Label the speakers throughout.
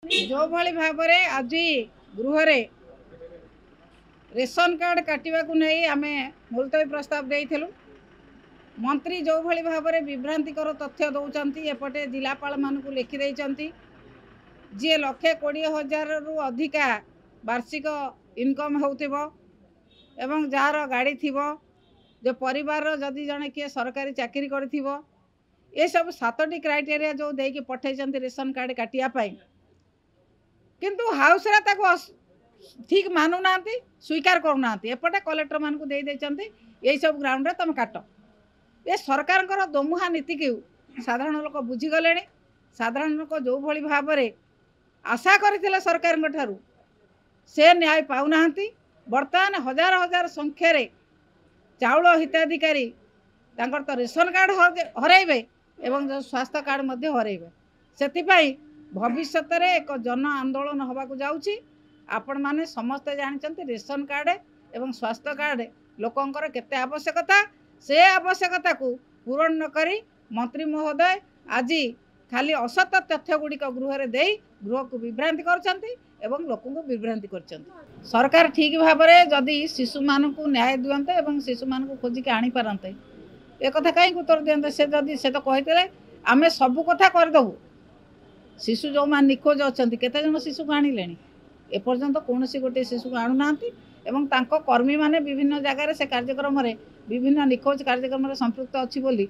Speaker 1: जो भाई भाव में आज गृह रेशन कार्ड काटा नहीं आम मुलतवी प्रस्ताव देलु। मंत्री जो भाई भाव में विभ्रांतिकर तथ्य दौरान एपटे जिलापाल मानू लिखिदे जी 1,20,000 रु अधिका वार्षिक इनकम होउथिबो जार गाड़ी थी जो परिवार जदि जड़े किए सरकारी चाकरी कर ये सब 7टी क्राइटेरिया जो देकी पठे रेशन कार्ड काटापी किंतु हाउस ठीक मानु ना स्वीकार करूना एपटे कलेक्टर मान दे यही सब ग्राउंड तुम काट ये सरकार दोमुहा नीति को साधारण लोक बुझीगले। साधारण लोक जो भली भाव में आशा करथिले सरकार ठारू से न्याय पाऊना। बर्तमान हजार हजार संख्यार चाउल हिताधिकारी तो रेशन कार्ड हरइबे एवं जो स्वास्थ्य कार्ड मध्य हरइबे से भविष्य में एक जन आंदोलन होबाकू जाउछि। आपण माने समस्ते जानते रेशन कार्ड एवं स्वास्थ्य कार्ड लोकंकर केते आवश्यकता से आवश्यकता को पूरण न करी मंत्री महोदय आज खाली असत तथ्य गुड़िक गृह दे गृह को विभ्रांति करछंती एवं लोक को विभ्रांति करछंती। सरकार ठीक भाव में जदि शिशु मान को न्याय दियंते एवं शिशु मान को खोजिक आनी पारंते एक कथा कहीं उत्तर दियंते से जदि से तो कहते आमे सब कथा करदेबू। शिशु जो मान निखोज अच्छा केते जन शिशु को आनिले एपर्यंत कौन गोटे शिशु को आणुना एवं तांको कर्मी माने विभिन्न जगार से कार्यक्रम विभिन्न निखोज कार्यक्रम संपृक्त अच्छी बोली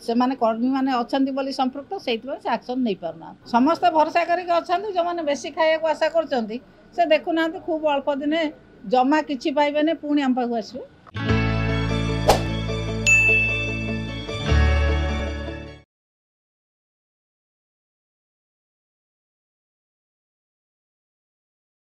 Speaker 1: से माने कर्मी माने अछंती बोली संपृक्त से एक्शन नहीं पारना। समस्त भरोसा करके अच्छा जो मैंने बेसी खाया आशा कर देखुना खूब अल्प दिने जमा किछि पाइबे पुणी आम पाखु आसबे।